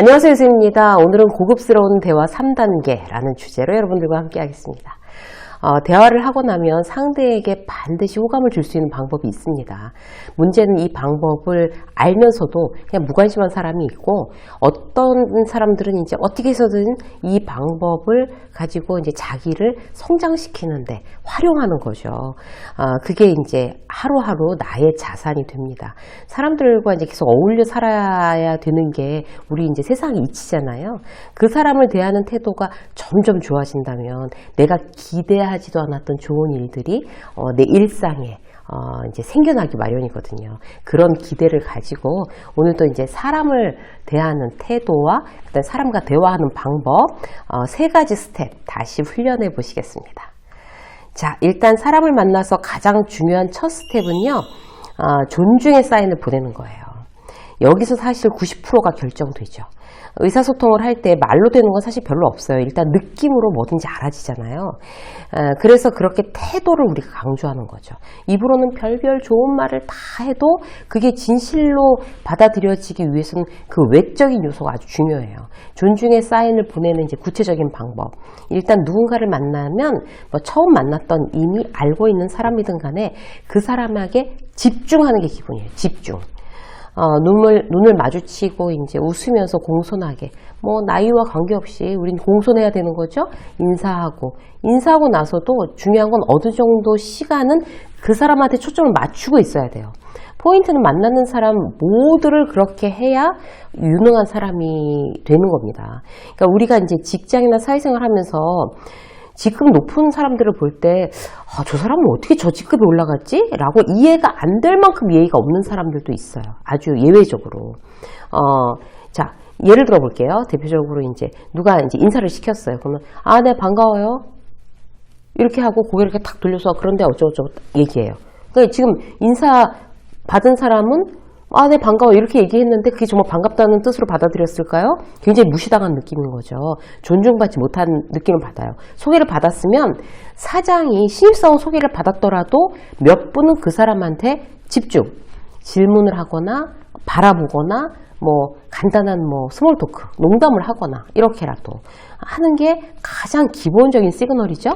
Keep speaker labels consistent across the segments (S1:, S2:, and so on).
S1: 안녕하세요, 유수입니다. 오늘은 고급스러운 대화 3단계라는 주제로 여러분들과 함께 하겠습니다. 대화를 하고 나면 상대에게 반드시 호감을 줄 수 있는 방법이 있습니다. 문제는 이 방법을 알면서도 그냥 무관심한 사람이 있고, 어떤 사람들은 이제 어떻게 해서든 이 방법을 가지고 이제 자기를 성장시키는데 활용하는 거죠. 그게 이제 하루하루 나의 자산이 됩니다. 사람들과 이제 계속 어울려 살아야 되는 게 우리 이제 세상의 이치잖아요. 그 사람을 대하는 태도가 점점 좋아진다면 내가 기대하지도 않았던 좋은 일들이 내 일상에 이제 생겨나기 마련이거든요. 그런 기대를 가지고 오늘도 이제 사람을 대하는 태도와 그다음 사람과 대화하는 방법 3가지 스텝 다시 훈련해 보시겠습니다. 자, 일단 사람을 만나서 가장 중요한 첫 스텝은요, 존중의 사인을 보내는 거예요. 여기서 사실 90%가 결정되죠. 의사소통을 할 때 말로 되는 건 사실 별로 없어요. 일단 느낌으로 뭐든지 알아지잖아요. 그래서 그렇게 태도를 우리가 강조하는 거죠. 입으로는 별별 좋은 말을 다 해도 그게 진실로 받아들여지기 위해서는 그 외적인 요소가 아주 중요해요. 존중의 사인을 보내는 이제 구체적인 방법. 일단 누군가를 만나면 처음 만났던 이미 알고 있는 사람이든 간에 그 사람에게 집중하는 게 기본이에요. 집중. 눈을 마주치고 이제 웃으면서 공손하게, 나이와 관계없이 우린 공손해야 되는 거죠. 인사하고 나서도 중요한 건 어느 정도 시간은 그 사람한테 초점을 맞추고 있어야 돼요. 포인트는 만나는 사람 모두를 그렇게 해야 유능한 사람이 되는 겁니다. 그러니까 우리가 이제 직장이나 사회생활 하면서 직급 높은 사람들을 볼 때 저 사람은 어떻게 저 직급에 올라갔지? 라고 이해가 안 될 만큼 예의가 없는 사람들도 있어요. 아주 예외적으로. 자, 예를 들어 볼게요. 대표적으로 이제 누가 이제 인사를 시켰어요. 그러면 네, 반가워요. 이렇게 하고 고개를 이렇게 탁 돌려서 그런데 어쩌고저쩌고 얘기해요. 그러니까 지금 인사 받은 사람은 네, 반가워. 이렇게 얘기했는데 그게 정말 반갑다는 뜻으로 받아들였을까요? 굉장히 무시당한 느낌인 거죠. 존중받지 못한 느낌을 받아요. 소개를 받았으면 사장이 신입사원 소개를 받았더라도 몇 분은 그 사람한테 집중, 질문을 하거나 바라보거나 간단한 스몰 토크, 농담을 하거나 이렇게라도 하는 게 가장 기본적인 시그널이죠.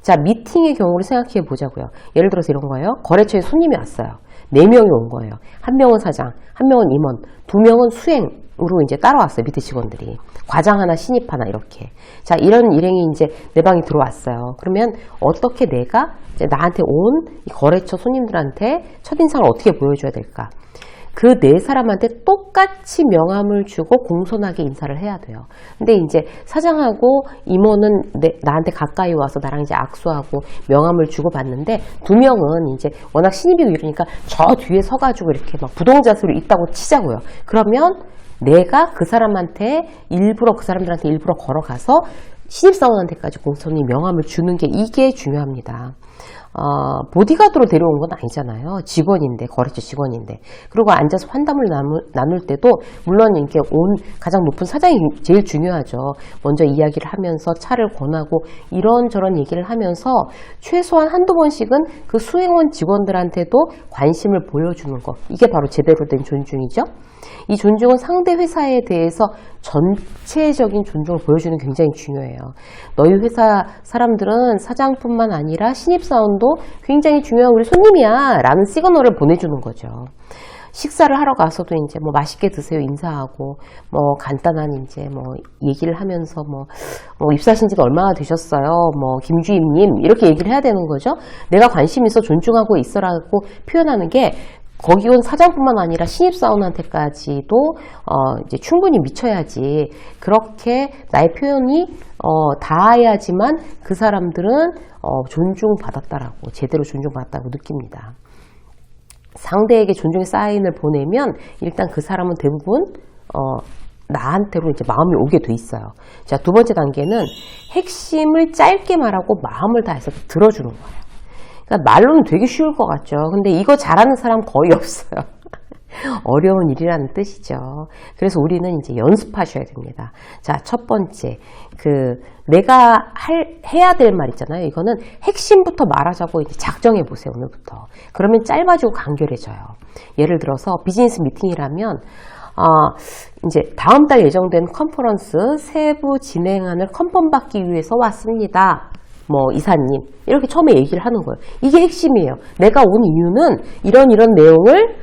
S1: 자, 미팅의 경우를 생각해 보자고요. 예를 들어서 이런 거예요. 거래처에 손님이 왔어요. 4명이 온 거예요. 1명은 사장, 1명은 임원, 2명은 수행으로 이제 따라왔어요. 밑에 직원들이. 과장 하나, 신입 하나 이렇게. 자, 이런 일행이 이제 내 방에 들어왔어요. 그러면 어떻게 내가 이제 나한테 온 이 거래처 손님들한테 첫인상을 어떻게 보여줘야 될까? 그 4사람한테 똑같이 명함을 주고 공손하게 인사를 해야 돼요. 근데 이제 사장하고 임원은 나한테 가까이 와서 나랑 이제 악수하고 명함을 주고 받는데 2명은 이제 워낙 신입이고 이러니까 저 뒤에 서가지고 이렇게 막 부동자수로 있다고 치자고요. 그러면 내가 그 사람들한테 일부러 걸어가서 신입사원한테까지 공손히 명함을 주는 게 이게 중요합니다. 보디가드로 데려온 건 아니잖아요. 직원인데, 거래처 직원인데. 그리고 앉아서 환담을 나눌 때도, 물론 이렇게 온 가장 높은 사장이 제일 중요하죠. 먼저 이야기를 하면서 차를 권하고 이런저런 얘기를 하면서 최소한 한두 번씩은 그 수행원 직원들한테도 관심을 보여주는 것. 이게 바로 제대로 된 존중이죠. 이 존중은 상대 회사에 대해서 전체적인 존중을 보여주는 게 굉장히 중요해요. 너희 회사 사람들은 사장뿐만 아니라 신입사원도 굉장히 중요한 우리 손님이야 라는 시그널을 보내주는 거죠. 식사를 하러 가서도 이제 맛있게 드세요 인사하고 간단한 이제 얘기를 하면서 입사하신 지가 얼마나 되셨어요? 김주임님 이렇게 얘기를 해야 되는 거죠. 내가 관심 있어 존중하고 있어라고 표현하는 게 거기 온 사장뿐만 아니라 신입사원한테까지도 이제 충분히 미쳐야지. 그렇게 나의 표현이 닿아야지만 그 사람들은 존중받았다라고, 제대로 존중받았다고 느낍니다. 상대에게 존중의 사인을 보내면 일단 그 사람은 대부분 나한테로 이제 마음이 오게 돼 있어요. 자, 2번째 단계는 핵심을 짧게 말하고 마음을 다해서 들어주는 거예요. 그러니까 말로는 되게 쉬울 것 같죠. 근데 이거 잘하는 사람 거의 없어요. 어려운 일이라는 뜻이죠. 그래서 우리는 이제 연습하셔야 됩니다. 자, 첫 번째, 내가 해야 될 말 있잖아요. 이거는 핵심부터 말하자고 이제 작정해 보세요, 오늘부터. 그러면 짧아지고 간결해져요. 예를 들어서 비즈니스 미팅이라면, 이제 다음 달 예정된 컨퍼런스 세부 진행안을 컨펌받기 위해서 왔습니다. 뭐 이사님 이렇게 처음에 얘기를 하는 거예요. 이게 핵심이에요. 내가 온 이유는 이런 내용을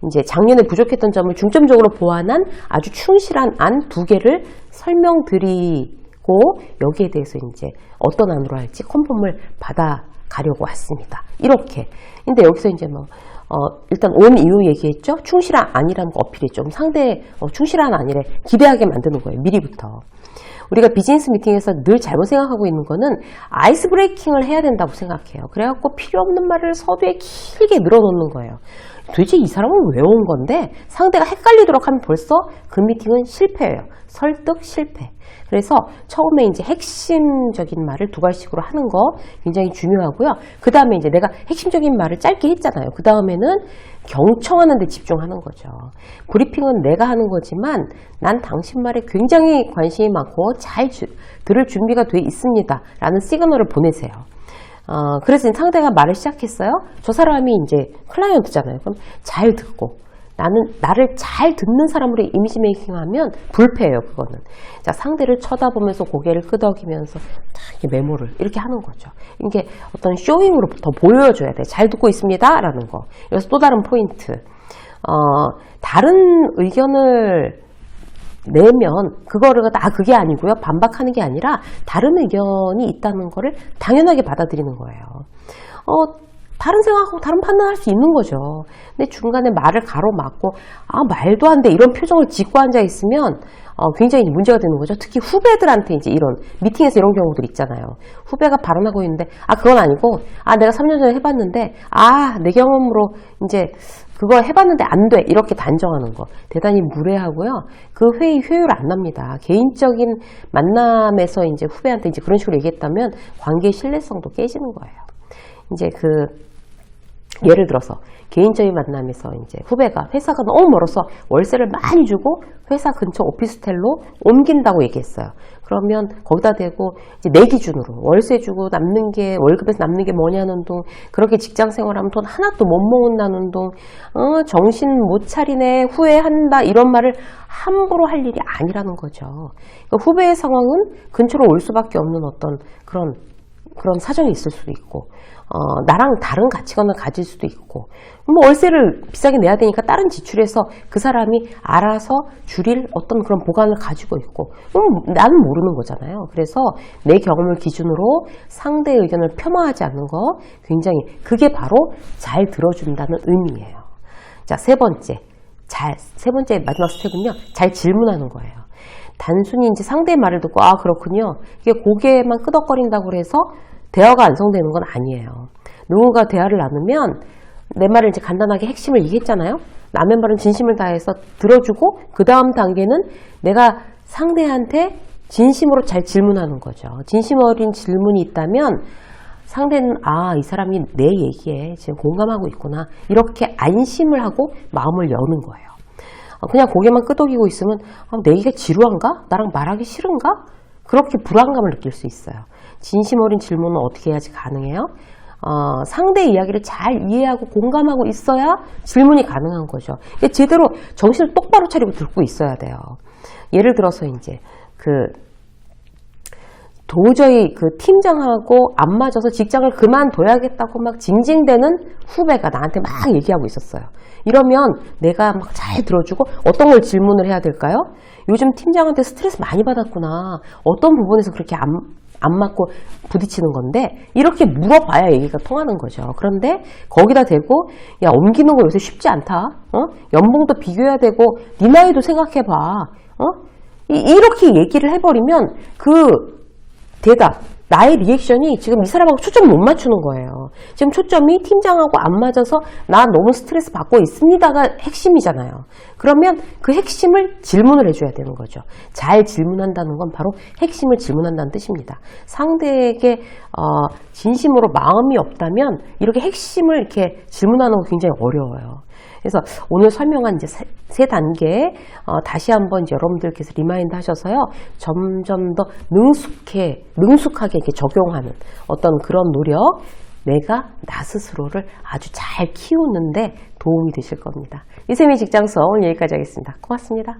S1: 이제 작년에 부족했던 점을 중점적으로 보완한 아주 충실한 안 2개를 설명드리고 여기에 대해서 이제 어떤 안으로 할지 컨펌을 받아가려고 왔습니다. 이렇게. 근데 여기서 이제 뭐 일단 온 이유 얘기했죠. 충실한 안이라는 거 어필했죠. 그럼 상대 충실한 안이래 기대하게 만드는 거예요. 미리부터. 우리가 비즈니스 미팅에서 늘 잘못 생각하고 있는 거는 아이스 브레이킹을 해야 된다고 생각해요. 그래갖고 필요 없는 말을 서두에 길게 늘어놓는 거예요. 도대체 이 사람은 왜 온 건데 상대가 헷갈리도록 하면 벌써 그 미팅은 실패예요. 설득 실패. 그래서 처음에 이제 핵심적인 말을 2가지씩으로 하는 거 굉장히 중요하고요. 그 다음에 이제 내가 핵심적인 말을 짧게 했잖아요. 그 다음에는 경청하는 데 집중하는 거죠. 브리핑은 내가 하는 거지만 난 당신 말에 굉장히 관심이 많고 잘 들을 준비가 돼 있습니다. 라는 시그널을 보내세요. 그래서 상대가 말을 시작했어요. 저 사람이 이제 클라이언트잖아요. 그럼 잘 듣고 나를 잘 듣는 사람으로 이미지 메이킹하면 불패예요. 그거는. 자, 상대를 쳐다보면서 고개를 끄덕이면서 이렇게 메모를 이렇게 하는 거죠. 이게 어떤 쇼잉으로 더 보여줘야 돼. 잘 듣고 있습니다. 라는 거. 여기서 또 다른 포인트. 다른 의견을 내면 그거를 그게 아니고요. 반박하는 게 아니라 다른 의견이 있다는 거를 당연하게 받아들이는 거예요. 다른 생각하고 다른 판단할 수 있는 거죠. 근데 중간에 말을 가로막고 말도 안 돼 이런 표정을 짓고 앉아 있으면 굉장히 문제가 되는 거죠. 특히 후배들한테 이제 이런 미팅에서 이런 경우들 있잖아요. 후배가 발언하고 있는데 그건 아니고 내가 3년 전에 해봤는데 내 경험으로 이제 그거 해봤는데 안 돼 이렇게 단정하는 거 대단히 무례하고요. 그 회의 효율 안 납니다. 개인적인 만남에서 이제 후배한테 이제 그런 식으로 얘기했다면 관계 신뢰성도 깨지는 거예요. 이제 예를 들어서 개인적인 만남에서 이제 후배가 회사가 너무 멀어서 월세를 많이 주고 회사 근처 오피스텔로 옮긴다고 얘기했어요. 그러면 거기다 대고 이제 내 기준으로 월세 주고 남는 게 월급에서 남는 게 뭐냐는 둥 그렇게 직장 생활하면 돈 하나도 못 모은다는 둥 정신 못 차리네 후회한다 이런 말을 함부로 할 일이 아니라는 거죠. 그러니까 후배의 상황은 근처로 올 수밖에 없는 어떤 그런 사정이 있을 수도 있고 나랑 다른 가치관을 가질 수도 있고 뭐 월세를 비싸게 내야 되니까 다른 지출에서 그 사람이 알아서 줄일 어떤 그런 보관을 가지고 있고 나는 모르는 거잖아요. 그래서 내 경험을 기준으로 상대의 의견을 폄하하지 않는 거 굉장히 그게 바로 잘 들어준다는 의미예요. 자, 세 번째 마지막 스텝은요. 잘 질문하는 거예요. 단순히 이제 상대의 말을 듣고 그렇군요. 이게 고개만 끄덕거린다고 해서 대화가 완성되는 건 아니에요. 누군가 대화를 나누면 내 말을 이제 간단하게 핵심을 얘기했잖아요. 남의 말은 진심을 다해서 들어주고 그 다음 단계는 내가 상대한테 진심으로 잘 질문하는 거죠. 진심 어린 질문이 있다면 상대는 이 사람이 내 얘기에 지금 공감하고 있구나 이렇게 안심을 하고 마음을 여는 거예요. 그냥 고개만 끄덕이고 있으면 내 얘기가 지루한가? 나랑 말하기 싫은가? 그렇게 불안감을 느낄 수 있어요. 진심 어린 질문은 어떻게 해야지 가능해요? 상대의 이야기를 잘 이해하고 공감하고 있어야 질문이 가능한 거죠. 제대로 정신을 똑바로 차리고 듣고 있어야 돼요. 예를 들어서 이제 도저히 팀장하고 안 맞아서 직장을 그만둬야겠다고 막 징징대는 후배가 나한테 막 얘기하고 있었어요. 이러면 내가 막 잘 들어주고 어떤 걸 질문을 해야 될까요? 요즘 팀장한테 스트레스 많이 받았구나. 어떤 부분에서 그렇게 안 맞고 부딪히는 건데 이렇게 물어봐야 얘기가 통하는 거죠. 그런데 거기다 대고 옮기는 거 요새 쉽지 않다. 연봉도 비교해야 되고 네 나이도 생각해봐. 이렇게 얘기를 해버리면 대답 나의 리액션이 지금 이 사람하고 초점 못 맞추는 거예요. 지금 초점이 팀장하고 안 맞아서 나 너무 스트레스 받고 있습니다가 핵심이잖아요. 그러면 그 핵심을 질문을 해줘야 되는 거죠. 잘 질문한다는 건 바로 핵심을 질문한다는 뜻입니다. 상대에게 진심으로 마음이 없다면 이렇게 핵심을 이렇게 질문하는 거 굉장히 어려워요. 그래서 오늘 설명한 이제 세 단계 다시 한번 이제 여러분들께서 리마인드 하셔서요. 점점 더 능숙하게 이렇게 적용하는 어떤 그런 노력 내가 나 스스로를 아주 잘 키우는데 도움이 되실 겁니다. 이쌤의 직장서 오늘 여기까지 하겠습니다. 고맙습니다.